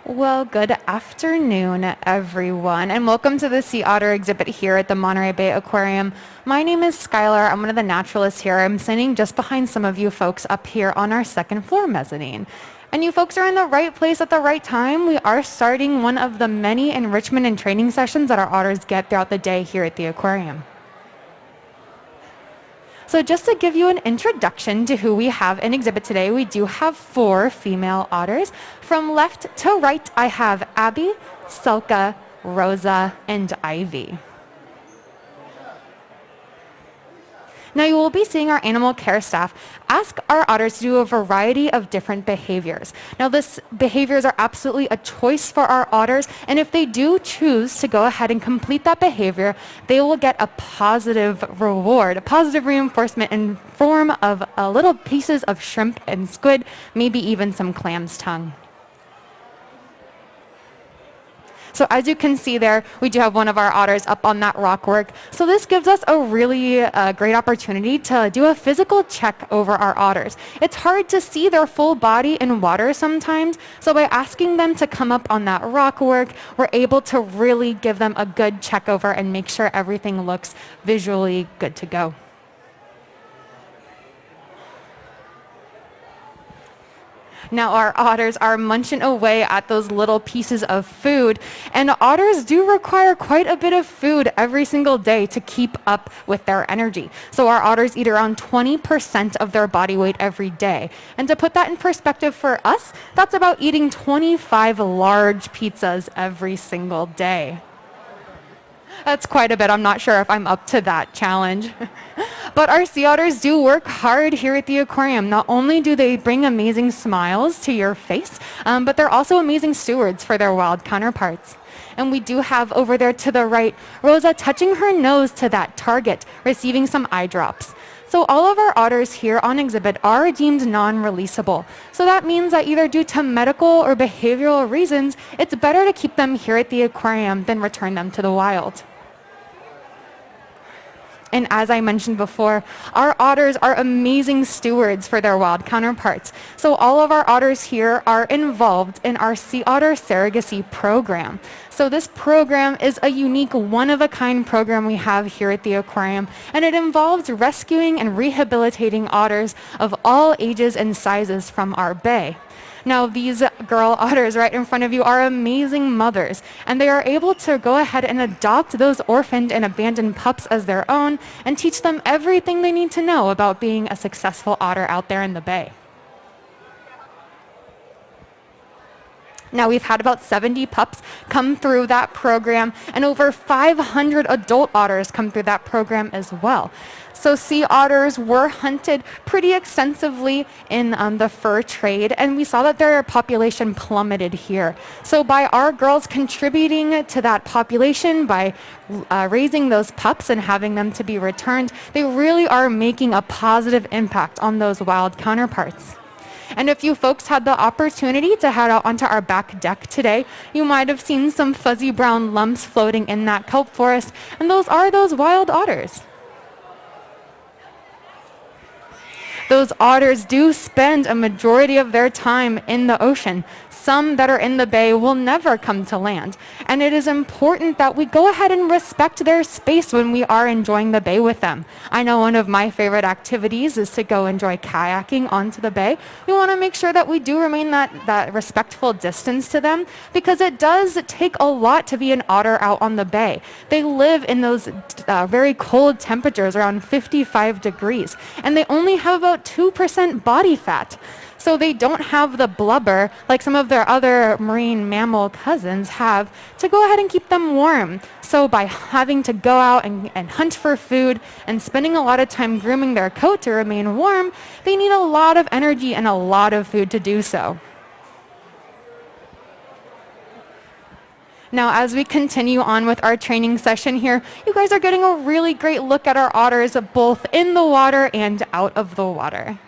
Well, good afternoon, everyone, and welcome to the Sea Otter exhibit here at the Monterey Bay Aquarium. My name is Skylar. I'm one of the naturalists here. I'm standing just behind some of you folks up here on our second floor mezzanine. And you folks are in the right place at the right time. We are starting one of the many enrichment and training sessions that our otters get throughout the day here at the aquarium. So just to give you an introduction to who we have in exhibit today, we do have 4 female otters. From left to right, I have Abby, Selka, Rosa, and Ivy. Now you will be seeing our animal care staff ask our otters to do a variety of different behaviors. Now these behaviors are absolutely a choice for our otters, and if they do choose to go ahead and complete that behavior, they will get a positive reward, a positive reinforcement in form of little pieces of shrimp and squid, maybe even some clam's tongue. So as you can see there, we do have one of our otters up on that rock work. So this gives us a really great opportunity to do a physical check over our otters. It's hard to see their full body in water sometimes. So by asking them to come up on that rock work, we're able to really give them a good check over and make sure everything looks visually good to go. Now our otters are munching away at those little pieces of food, and otters do require quite a bit of food every single day to keep up with their energy. So our otters eat around 20% of their body weight every day. And to put that in perspective for us, that's about eating 25 large pizzas every single day. That's quite a bit. I'm not sure if I'm up to that challenge. But our sea otters do work hard here at the aquarium. Not only do they bring amazing smiles to your face, but they're also amazing stewards for their wild counterparts. And we do have over there to the right, Rosa touching her nose to that target, receiving some eye drops. So all of our otters here on exhibit are deemed non-releasable. So that means that either due to medical or behavioral reasons, it's better to keep them here at the aquarium than return them to the wild. And as I mentioned before, our otters are amazing stewards for their wild counterparts. So all of our otters here are involved in our Sea Otter Surrogacy program. So this program is a unique one-of-a-kind program we have here at the aquarium, and it involves rescuing and rehabilitating otters of all ages and sizes from our bay. Now, these girl otters right in front of you are amazing mothers, and they are able to go ahead and adopt those orphaned and abandoned pups as their own and teach them everything they need to know about being a successful otter out there in the bay. Now, we've had about 70 pups come through that program, and over 500 adult otters come through that program as well. So sea otters were hunted pretty extensively in the fur trade, and we saw that their population plummeted here. So by our girls contributing to that population, by raising those pups and having them to be returned, they really are making a positive impact on those wild counterparts. And if you folks had the opportunity to head out onto our back deck today, you might have seen some fuzzy brown lumps floating in that kelp forest, and those are those wild otters. Those otters do spend a majority of their time in the ocean. Some that are in the bay will never come to land. And it is important that we go ahead and respect their space when we are enjoying the bay with them. I know one of my favorite activities is to go enjoy kayaking onto the bay. We want to make sure that we do remain that respectful distance to them, because it does take a lot to be an otter out on the bay. They live in those very cold temperatures, around 55 degrees, and they only have about 2% body fat. So they don't have the blubber like some of their other marine mammal cousins have to go ahead and keep them warm. So by having to go out and hunt for food and spending a lot of time grooming their coat to remain warm, they need a lot of energy and a lot of food to do so. Now, as we continue on with our training session here, you guys are getting a really great look at our otters both in the water and out of the water.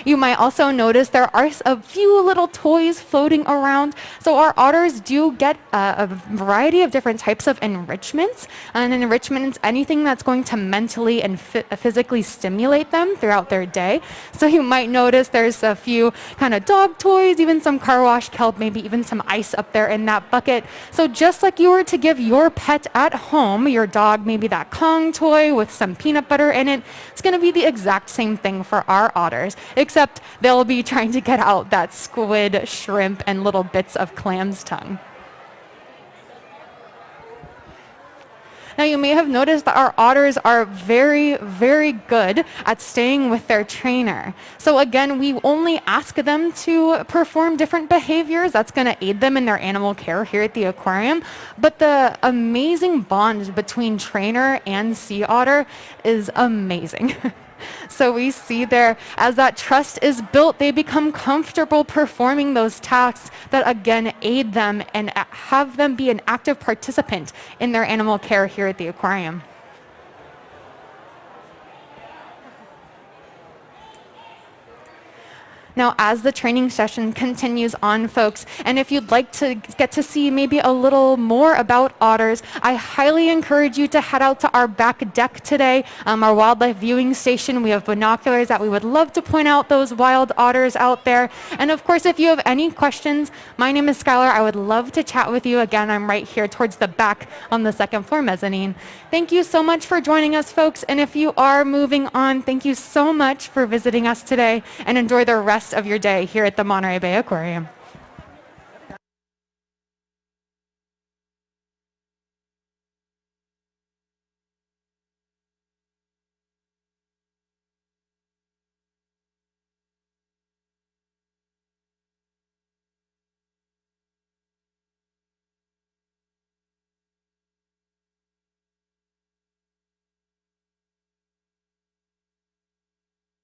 You might also notice there are a few little toys floating around. So our otters do get a variety of different types of enrichments. And an enrichment is anything that's going to mentally and physically stimulate them throughout their day. So you might notice there's a few kind of dog toys, even some car wash kelp, maybe even some ice up there in that bucket. So just like you were to give your pet at home, your dog, maybe that Kong toy with some peanut butter in it, it's going to be the exact same thing for our otters, except they'll be trying to get out that squid, shrimp, and little bits of clam's tongue. Now you may have noticed that our otters are very, very good at staying with their trainer. So again, we only ask them to perform different behaviors. That's going to aid them in their animal care here at the aquarium. But the amazing bond between trainer and sea otter is amazing. So we see there, as that trust is built, they become comfortable performing those tasks that again aid them and have them be an active participant in their animal care here at the aquarium. Now, as the training session continues on, folks, and if you'd like to get to see maybe a little more about otters, I highly encourage you to head out to our back deck today, our wildlife viewing station. We have binoculars that we would love to point out those wild otters out there. And of course, if you have any questions, my name is Skylar. I would love to chat with you. Again, I'm right here towards the back on the second floor mezzanine. Thank you so much for joining us, folks. And if you are moving on, thank you so much for visiting us today, and enjoy the rest of your day here at the Monterey Bay Aquarium.